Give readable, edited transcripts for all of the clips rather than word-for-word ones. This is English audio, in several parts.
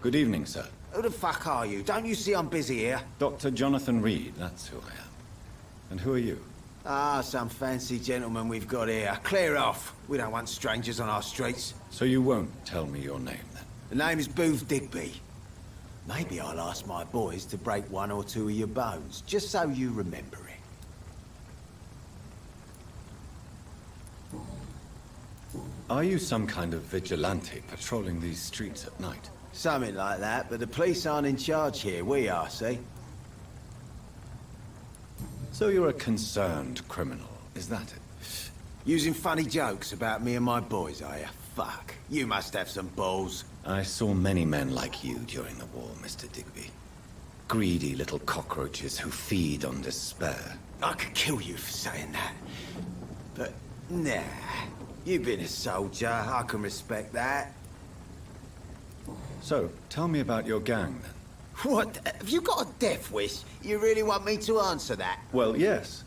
Good evening, sir. Who the fuck are you? Don't you see I'm busy here? Dr. Jonathan Reed, that's who I am. And who are you? Ah, some fancy gentleman we've got here. Clear off. We don't want strangers on our streets. So you won't tell me your name, then? The name is Booth Digby. Maybe I'll ask my boys to break one or two of your bones, just so you remember it. Are you some kind of vigilante patrolling these streets at night? Something like that, but the police aren't in charge here. We are, see? So you're a concerned criminal, is that it? Using funny jokes about me and my boys, are you? Fuck. You must have some balls. I saw many men like you during the war, Mr. Digby. Greedy little cockroaches who feed on despair. I could kill you for saying that. But, nah. You've been a soldier. I can respect that. So, tell me about your gang, then. What? Have you got a death wish? You really want me to answer that? Well, yes.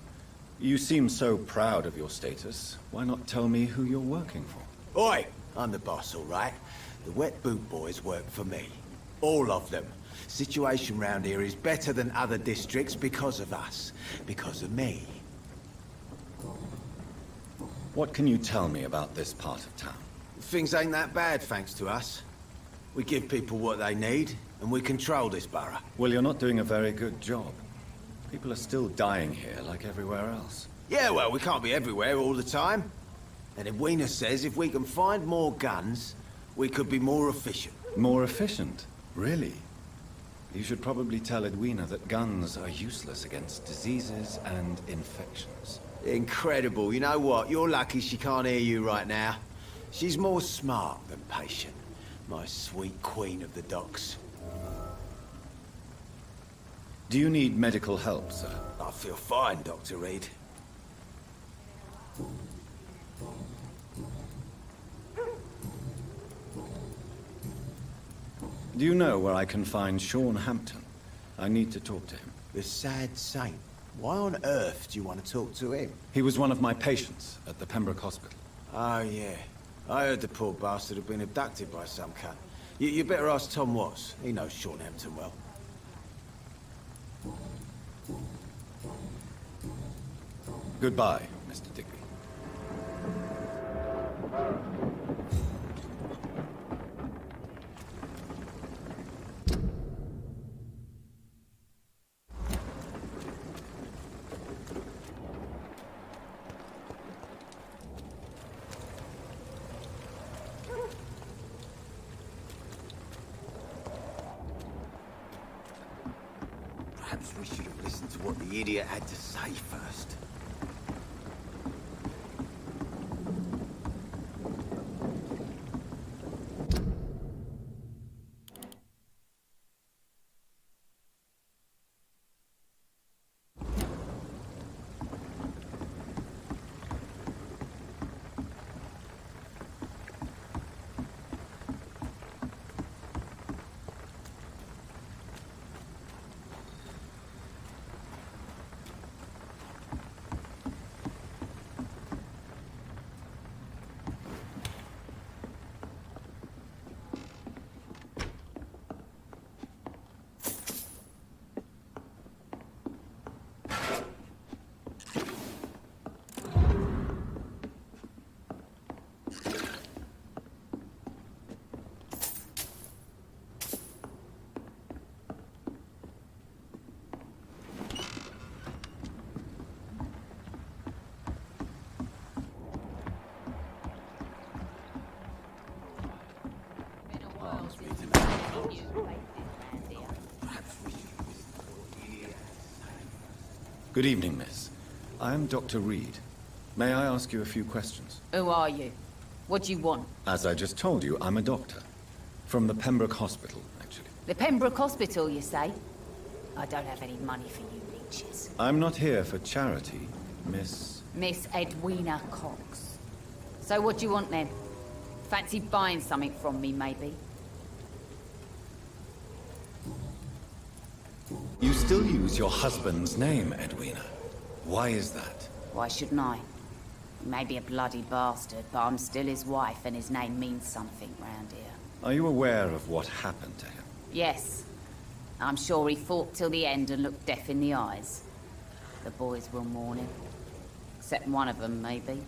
You seem so proud of your status. Why not tell me who you're working for? Oi! I'm the boss, all right? The Wet Boot Boys work for me. All of them. Situation round here is better than other districts because of us. Because of me. What can you tell me about this part of town? Things ain't that bad, thanks to us. We give people what they need, and we control this borough. Well, you're not doing a very good job. People are still dying here, like everywhere else. Yeah, well, we can't be everywhere all the time. And Edwina says if we can find more guns, we could be more efficient. More efficient? Really? You should probably tell Edwina that guns are useless against diseases and infections. Incredible. You know what? You're lucky she can't hear you right now. She's more smart than patient. My sweet queen of the docks. Do you need medical help, sir? I feel fine, Dr. Reed. Do you know where I can find Shawn Hampton? I need to talk to him. The sad saint. Why on earth do you want to talk to him? He was one of my patients at the Pembroke Hospital. Oh, yeah. I heard the poor bastard had been abducted by some cunt. You better ask Tom Watts. He knows Shawn Hampton well. Goodbye, Mr. Digby. Perhaps we should have listened to what the idiot had to say first. Good evening, miss. I am Dr. Reed. May I ask you a few questions? Who are you? What do you want? As I just told you, I'm a doctor. From the Pembroke Hospital, actually. The Pembroke Hospital, you say? I don't have any money for you leeches. I'm not here for charity, Miss... Miss Edwina Cox. So what do you want then? Fancy buying something from me, maybe? You still use your husband's name, Edwina. Why is that? Why shouldn't I? He may be a bloody bastard, but I'm still his wife and his name means something round here. Are you aware of what happened to him? Yes. I'm sure he fought till the end and looked death in the eyes. The boys will mourn him. Except one of them, maybe.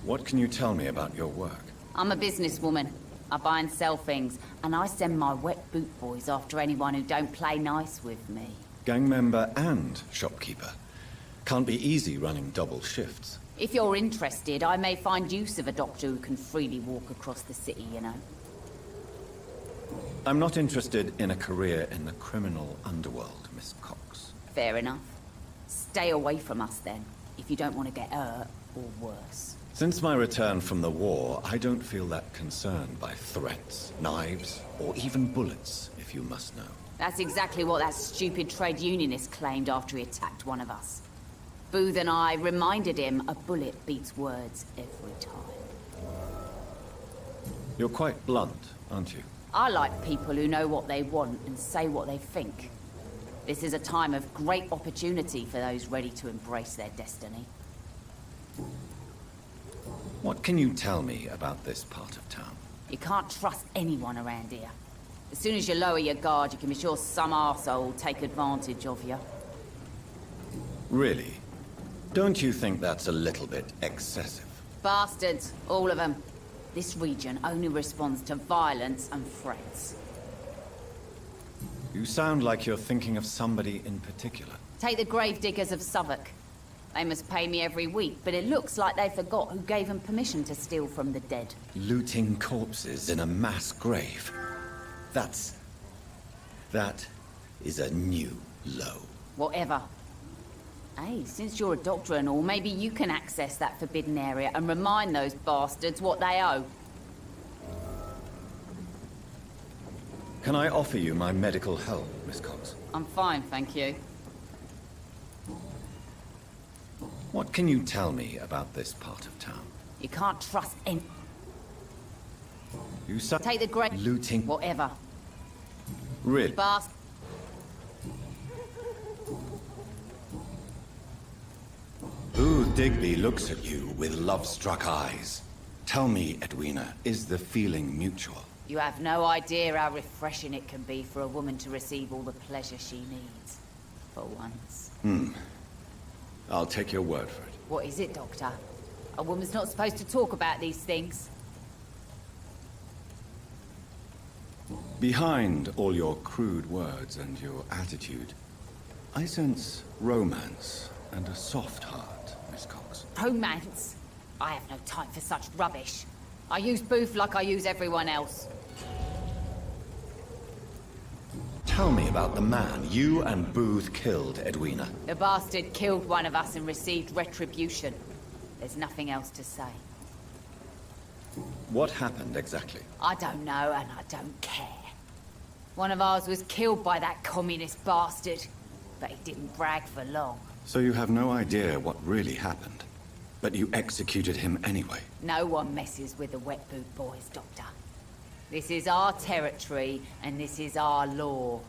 What can you tell me about your work? I'm a businesswoman. I buy and sell things, and I send my wet boot boys after anyone who don't play nice with me. Gang member and shopkeeper. Can't be easy running double shifts. If you're interested, I may find use of a doctor who can freely walk across the city, you know. I'm not interested in a career in the criminal underworld, Miss Cox. Fair enough. Stay away from us then, if you don't want to get hurt, or worse. Since my return from the war, I don't feel that concerned by threats, knives, or even bullets, if you must know. That's exactly what that stupid trade unionist claimed after he attacked one of us. Booth and I reminded him a bullet beats words every time. You're quite blunt, aren't you? I like people who know what they want and say what they think. This is a time of great opportunity for those ready to embrace their destiny. What can you tell me about this part of town? You can't trust anyone around here. As soon as you lower your guard, you can be sure some arsehole will take advantage of you. Really? Don't you think that's a little bit excessive? Bastards, all of them. This region only responds to violence and threats. You sound like you're thinking of somebody in particular. Take the gravediggers of Southwark. They must pay me every week, but it looks like they forgot who gave them permission to steal from the dead. Looting corpses in a mass grave. That is a new low. Whatever. Hey, since you're a doctor and all, maybe you can access that forbidden area and remind those bastards what they owe. Can I offer you my medical help, Miss Cox? I'm fine, thank you. What can you tell me about this part of town? You can't trust any... You sound... Take the great... Looting... Whatever. Really? Bastard. Booth Digby looks at you with love-struck eyes. Tell me, Edwina, is the feeling mutual? You have no idea how refreshing it can be for a woman to receive all the pleasure she needs. For once. I'll take your word for it. What is it, Doctor? A woman's not supposed to talk about these things. Behind all your crude words and your attitude, I sense romance and a soft heart, Miss Cox. Romance? I have no time for such rubbish. I use Booth like I use everyone else. Tell me about the man you and Booth killed, Edwina. The bastard killed one of us and received retribution. There's nothing else to say. What happened exactly? I don't know, and I don't care. One of ours was killed by that communist bastard, but he didn't brag for long. So you have no idea what really happened, but you executed him anyway. No one messes with the wet boot boys, Doctor. This is our territory, and this is our law.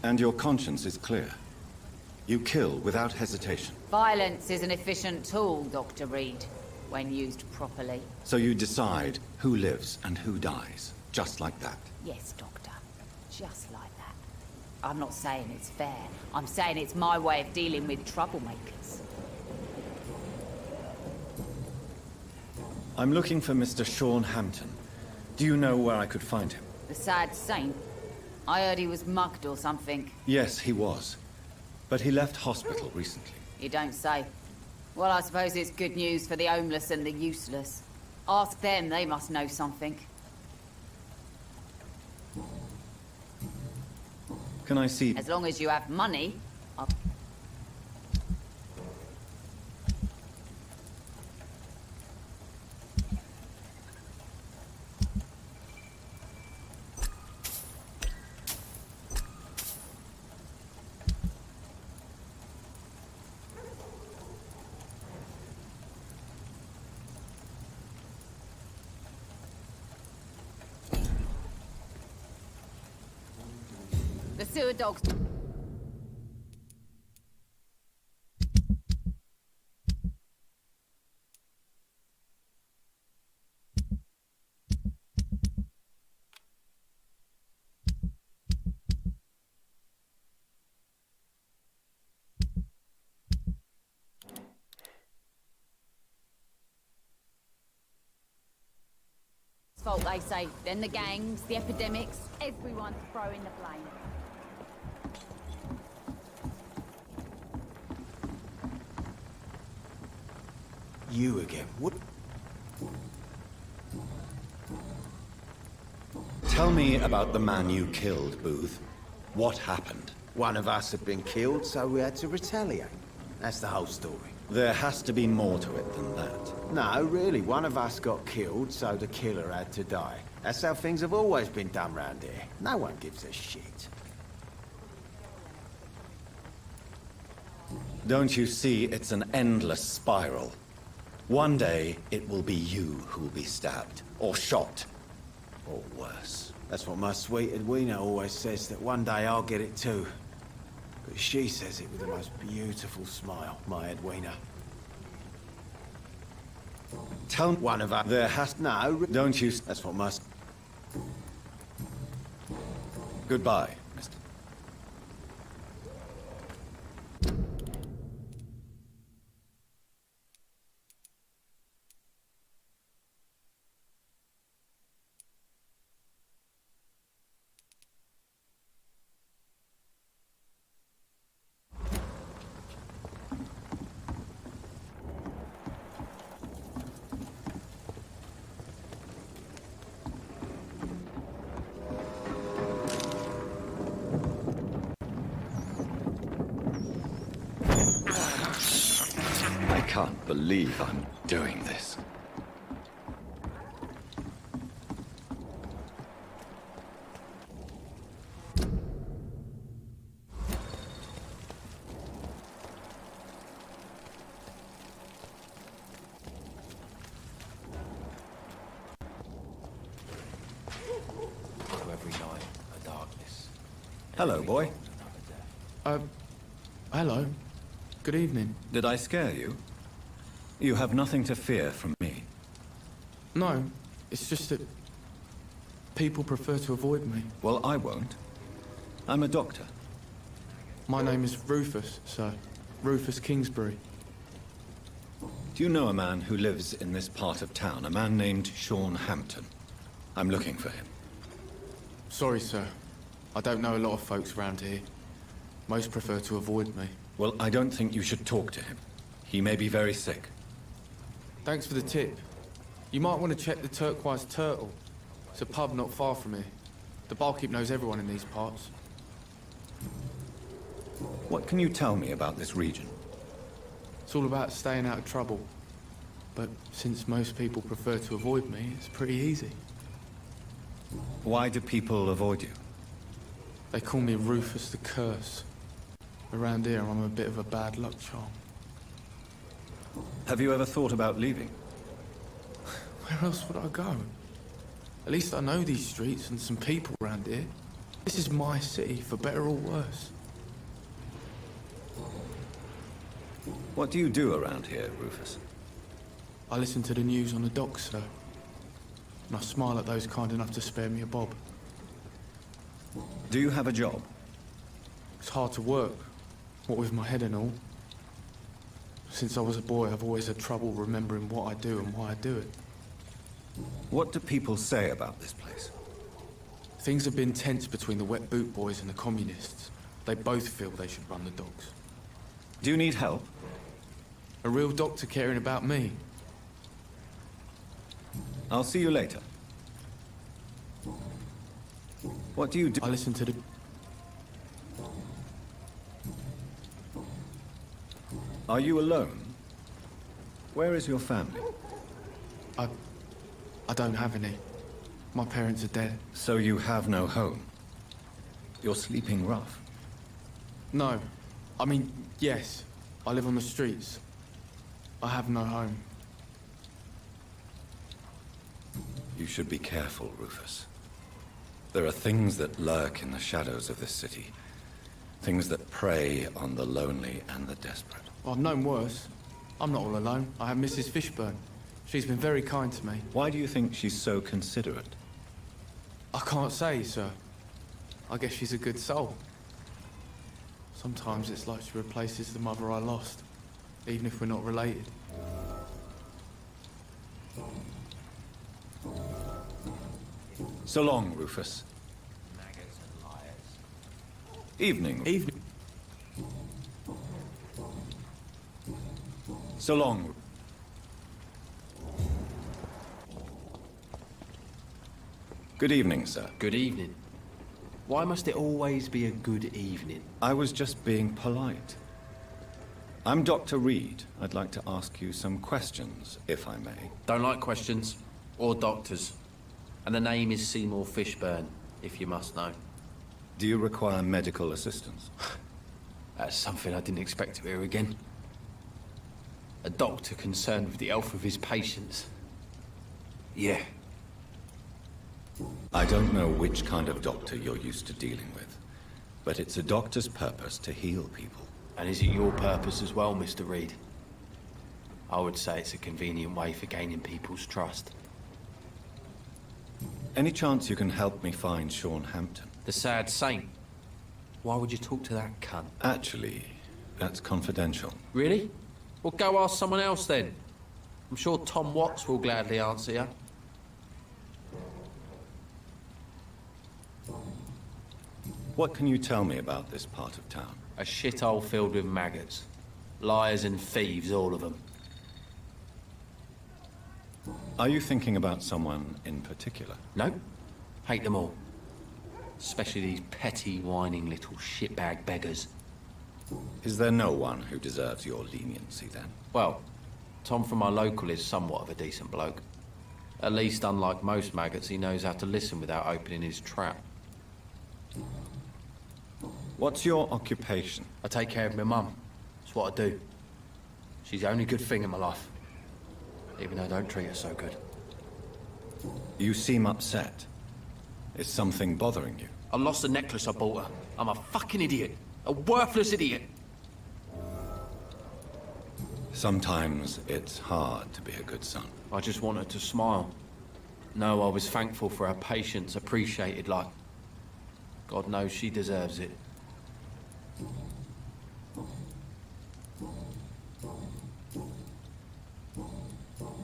And your conscience is clear. You kill without hesitation. Violence is an efficient tool, Dr. Reed, when used properly. So you decide who lives and who dies, just like that. Yes, Doctor. Just like that. I'm not saying it's fair. I'm saying it's my way of dealing with troublemakers. I'm looking for Mr. Shawn Hampton. Do you know where I could find him? The sad saint? I heard he was mugged or something. Yes, he was. But he left hospital recently. You don't say. Well, I suppose it's good news for the homeless and the useless. Ask them, they must know something. Can I see... As long as you have money, I'll... The sewer dogs... fault, they say. Then the gangs, the epidemics, everyone's throwing the blame. You again? What? Tell me about the man you killed, Booth. What happened? One of us had been killed, so we had to retaliate. That's the whole story. There has to be more to it than that. No, really, one of us got killed, so the killer had to die. That's how things have always been done round here. No one gives a shit. Don't you see it's an endless spiral? One day, it will be you who will be stabbed, or shot, or worse. That's what my sweet Edwina always says, that one day I'll get it too. But she says it with the most beautiful smile, my Edwina. Tell me One of us... there has... No, Don't you... that's what my... Goodbye, mister. I can't believe I'm doing this. Every night, a darkness. Hello, boy. Hello. Good evening. Did I scare you? You have nothing to fear from me. No, it's just that people prefer to avoid me. Well, I won't. I'm a doctor. My name is Rufus, sir. Rufus Kingsbury. Do you know a man who lives in this part of town? A man named Shawn Hampton. I'm looking for him. Sorry, sir. I don't know a lot of folks around here. Most prefer to avoid me. Well, I don't think you should talk to him. He may be very sick. Thanks for the tip. You might want to check the Turquoise Turtle. It's a pub not far from here. The barkeep knows everyone in these parts. What can you tell me about this region? It's all about staying out of trouble. But since most people prefer to avoid me, it's pretty easy. Why do people avoid you? They call me Rufus the Curse. Around here, I'm a bit of a bad luck charm. Have you ever thought about leaving? Where else would I go? At least I know these streets and some people around here. This is my city, for better or worse. What do you do around here, Rufus? I listen to the news on the docks, sir. And I smile at those kind enough to spare me a bob. Do you have a job? It's hard to work, what with my head and all. Since I was a boy, I've always had trouble remembering what I do and why I do it. What do people say about this place? Things have been tense between the Wet Boot Boys and the Communists. They both feel they should run the docks. Do you need help? A real doctor caring about me. I'll see you later. What do you do? I listen to the... Are you alone? Where is your family? I don't have any. My parents are dead. So you have no home? You're sleeping rough. No. I mean, yes. I live on the streets. I have no home. You should be careful, Rufus. There are things that lurk in the shadows of this city. Things that prey on the lonely and the desperate. I've known worse. I'm not all alone. I have Mrs. Fishburne. She's been very kind to me. Why do you think she's so considerate? I can't say, sir. I guess she's a good soul. Sometimes it's like she replaces the mother I lost, even if we're not related. So long, Rufus. Maggots and liars. Evening. Evening. So long. Good evening, sir. Good evening. Why must it always be a good evening? I was just being polite. I'm Dr. Reed. I'd like to ask you some questions, if I may. Don't like questions. Or doctors. And the name is Seymour Fishburne, if you must know. Do you require medical assistance? That's something I didn't expect to hear again. A doctor concerned with the health of his patients. Yeah. I don't know which kind of doctor you're used to dealing with, but it's a doctor's purpose to heal people. And is it your purpose as well, Mr. Reed? I would say it's a convenient way for gaining people's trust. Any chance you can help me find Shawn Hampton? The sad saint. Why would you talk to that cunt? Actually, that's confidential. Really? Well, go ask someone else then. I'm sure Tom Watts will gladly answer you. What can you tell me about this part of town? A shithole filled with maggots. Liars and thieves, all of them. Are you thinking about someone in particular? No? Hate them all. Especially these petty, whining little shitbag beggars. Is there no one who deserves your leniency, then? Well, Tom from our local is somewhat of a decent bloke. At least, unlike most maggots, he knows how to listen without opening his trap. What's your occupation? I take care of my mum. That's what I do. She's the only good thing in my life. Even though I don't treat her so good. You seem upset. Is something bothering you? I lost the necklace I bought her. I'm a fucking idiot. A worthless idiot. Sometimes it's hard to be a good son. I just want her to smile. No, I was thankful for her patience, appreciated like... God knows she deserves it.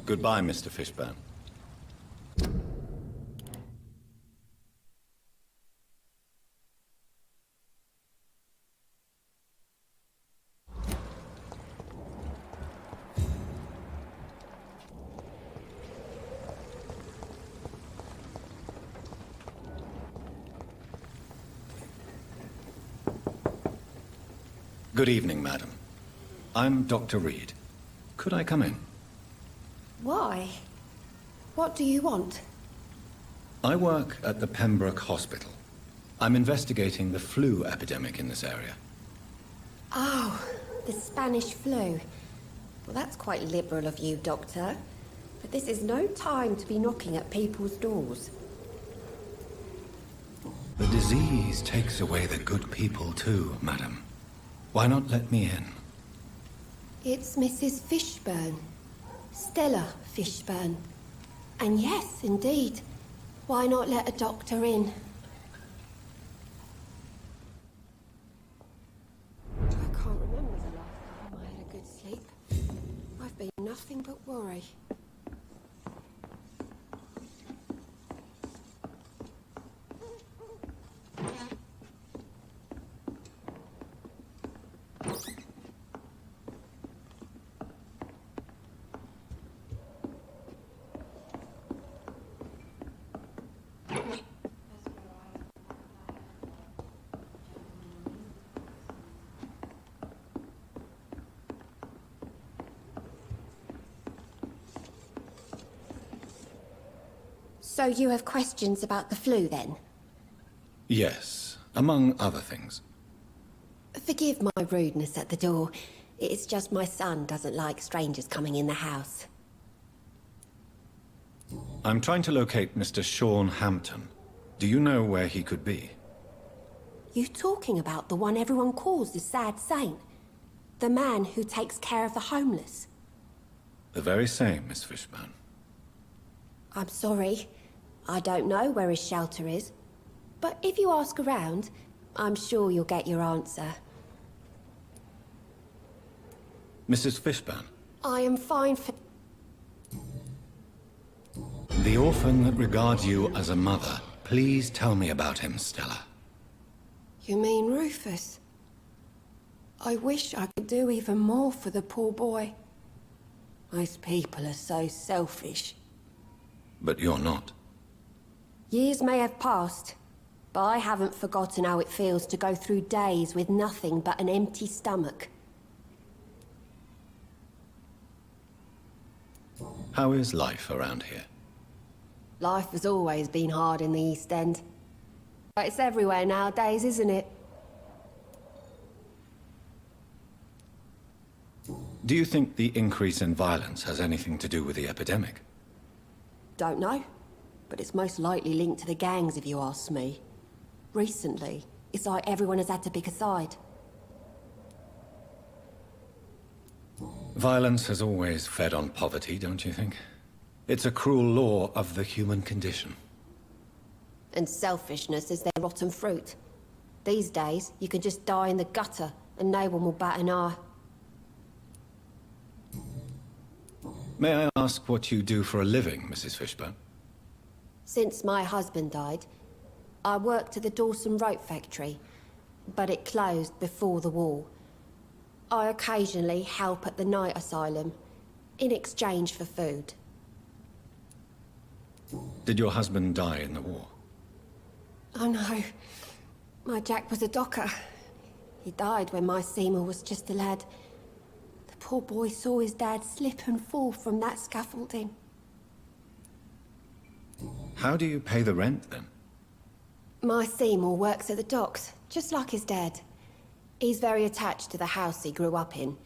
Goodbye, Mr. Fishburne. Good evening, madam. I'm Dr. Reed. Could I come in? Why? What do you want? I work at the Pembroke Hospital. I'm investigating the flu epidemic in this area. Oh, the Spanish flu. Well, that's quite liberal of you, Doctor. But this is no time to be knocking at people's doors. The disease takes away the good people too, madam. Why not let me in? It's Mrs. Fishburne. Stella Fishburne. And yes, indeed. Why not let a doctor in? I can't remember the last time I had a good sleep. I've been nothing but worry. So you have questions about the flu, then? Yes, among other things. Forgive my rudeness at the door. It's just my son doesn't like strangers coming in the house. I'm trying to locate Mr. Shawn Hampton. Do you know where he could be? You talking about the one everyone calls the sad saint? The man who takes care of the homeless? The very same, Miss Fishburne. I'm sorry. I don't know where his shelter is. But if you ask around, I'm sure you'll get your answer. Mrs. Fishburne, I am fine for... the orphan that regards you as a mother Please tell me about him, Stella. You mean Rufus? I wish I could do even more for the poor boy. Most people are so selfish. But you're not. Years may have passed, but I haven't forgotten how it feels to go through days with nothing but an empty stomach. How is life around here? Life has always been hard in the East End. But it's everywhere nowadays, isn't it? Do you think the increase in violence has anything to do with the epidemic? Don't know, but it's most likely linked to the gangs if you ask me. Recently, it's like everyone has had to pick a side. Violence has always fed on poverty, don't you think? It's a cruel law of the human condition. And selfishness is their rotten fruit. These days, you can just die in the gutter and no one will bat an eye. May I ask what you do for a living, Mrs. Fishburne? Since my husband died, I worked at the Dawson Rope factory, but it closed before the war. I occasionally help at the night asylum, in exchange for food. Did your husband die in the war? Oh no, my Jack was a docker. He died when my Seymour was just a lad. The poor boy saw his dad slip and fall from that scaffolding. How do you pay the rent, then? My Seymour works at the docks, just like his dad. He's very attached to the house he grew up in.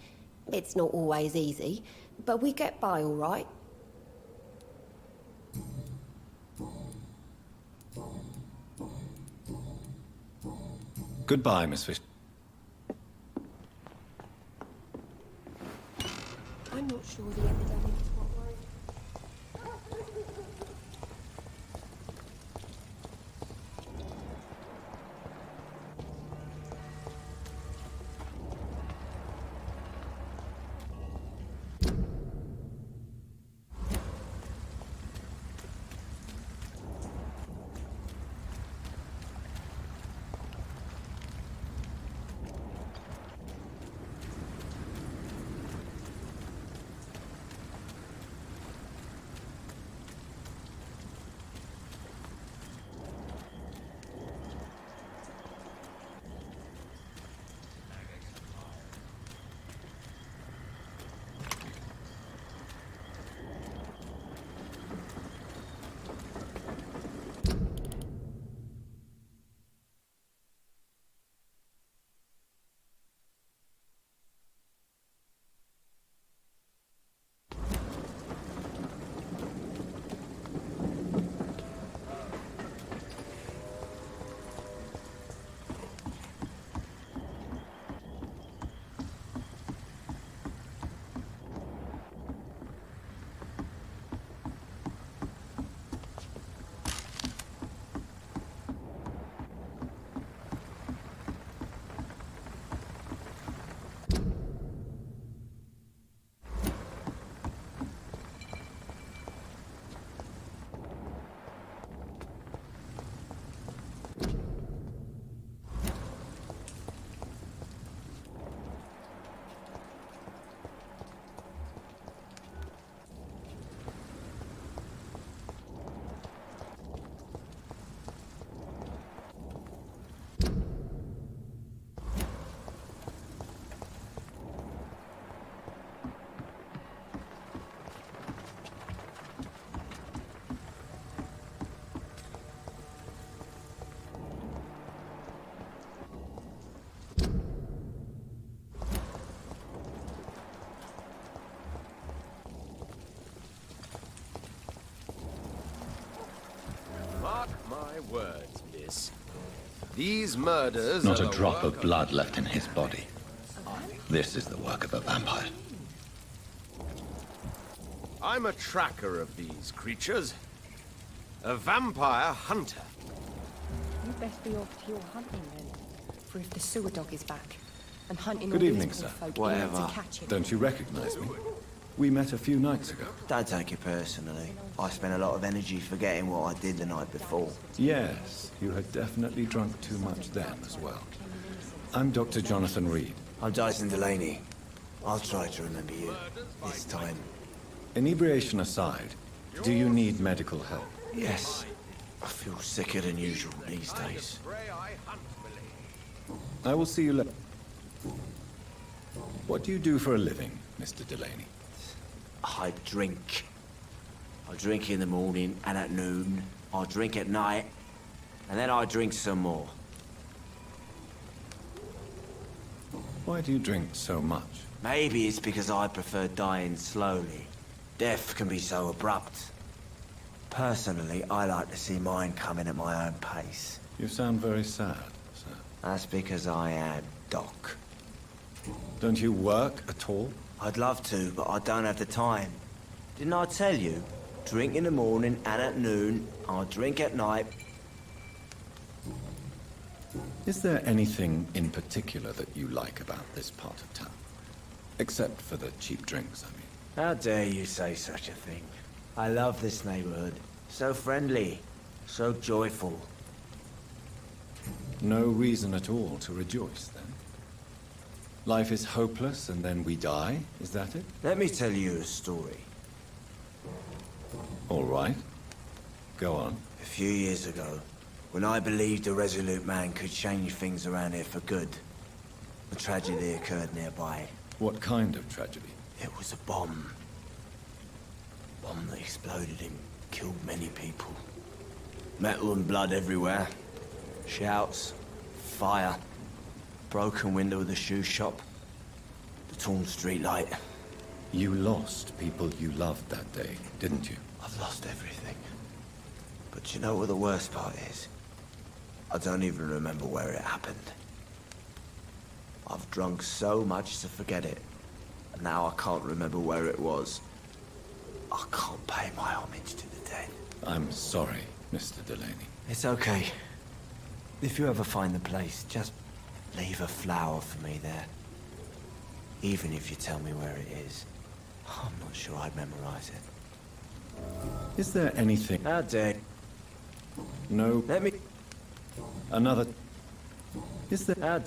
It's not always easy, but we get by all right. Goodbye, Miss Fish. I'm not sure the epidemic is what worries. Mark my words, miss. These murders Not are a the drop work of blood left in his body. This is the work of a vampire. I'm a tracker of these creatures. A vampire hunter. You best be off to your hunting then. For if the sewer dog is back, and hunting Good all evening, these sir. poor folk Whatever. in to catch him. Don't you recognize me? We met a few nights ago. Don't take it personally. I spent a lot of energy forgetting what I did the night before. Yes, you had definitely drunk too much then as well. I'm Dr. Jonathan Reed. I'm Dyson Delaney. I'll try to remember you. This time. Inebriation aside, do you need medical help? Yes. I feel sicker than usual these days. I will see you later. What do you do for a living, Mr. Delaney? I drink. I drink in the morning and at noon. I drink at night. And then I drink some more. Why do you drink so much? Maybe it's because I prefer dying slowly. Death can be so abrupt. Personally, I like to see mine coming at my own pace. You sound very sad, sir. That's because I am Doc. Don't you work at all? I'd love to, but I don't have the time. Didn't I tell you? Drink in the morning and at noon. I drink at night. Is there anything in particular that you like about this part of town? Except for the cheap drinks, I mean. How dare you say such a thing? I love this neighborhood. So friendly. So joyful. No reason at all to rejoice, then? Life is hopeless and then we die, is that it? Let me tell you a story. All right. Go on. A few years ago, when I believed a resolute man could change things around here for good, a tragedy occurred nearby. What kind of tragedy? It was a bomb. Bomb that exploded and killed many people. Metal and blood everywhere. Shouts, fire, broken window of the shoe shop, the torn street light. You lost people you loved that day, didn't you? I've lost everything. But you know what the worst part is? I don't even remember where it happened. I've drunk so much to forget it. And now I can't remember where it was. I can't pay my homage to the dead. I'm sorry, Mr. Delaney. It's okay. If you ever find the place, just leave a flower for me there. Even if you tell me where it is. I'm not sure I'd memorize it. Is there anything... How dare... No... Let me... Another... Is there... How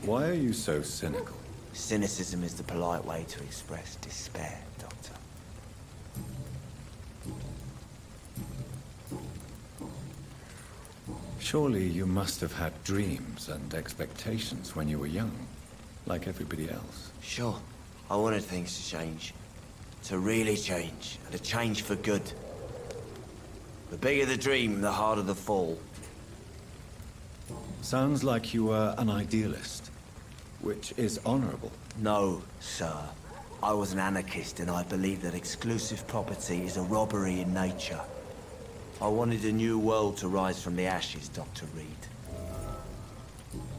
Why are you so cynical? Cynicism is the polite way to express despair, Doctor. Surely you must have had dreams and expectations when you were young, like everybody else. Sure. I wanted things to change. To really change. And to change for good. The bigger the dream, the harder the fall. Sounds like you were an idealist, which is honorable. No, sir. I was an anarchist and I believed that exclusive property is a robbery in nature. I wanted a new world to rise from the ashes, Dr. Reed.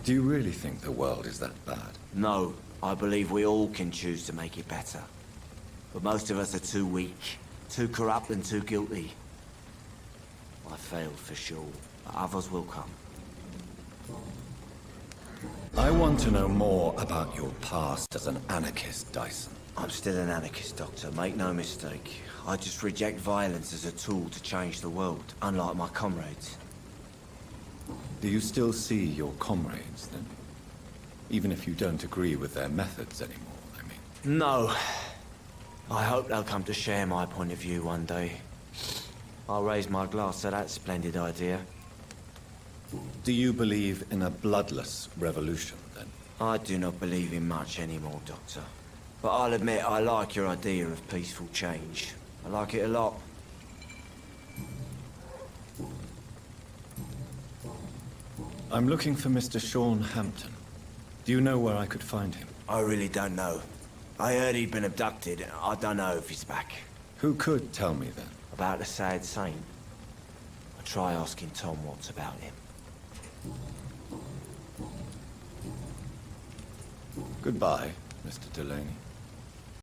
Do you really think the world is that bad? No, I believe we all can choose to make it better. But most of us are too weak, too corrupt and too guilty. I failed for sure, but others will come. I want to know more about your past as an anarchist, Dyson. I'm still an anarchist, Doctor, make no mistake. I just reject violence as a tool to change the world, unlike my comrades. Do you still see your comrades, then? Even if you don't agree with their methods anymore, I mean. No. I hope they'll come to share my point of view one day. I'll raise my glass to that splendid idea. Do you believe in a bloodless revolution, then? I do not believe in much anymore, Doctor. But I'll admit I like your idea of peaceful change. I like it a lot. I'm looking for Mr. Shawn Hampton. Do you know where I could find him? I really don't know. I heard he'd been abducted. I don't know if he's back. Who could tell me, then? About the sad saint? I'll try asking Tom what's about him. Goodbye, Mr. Delaney.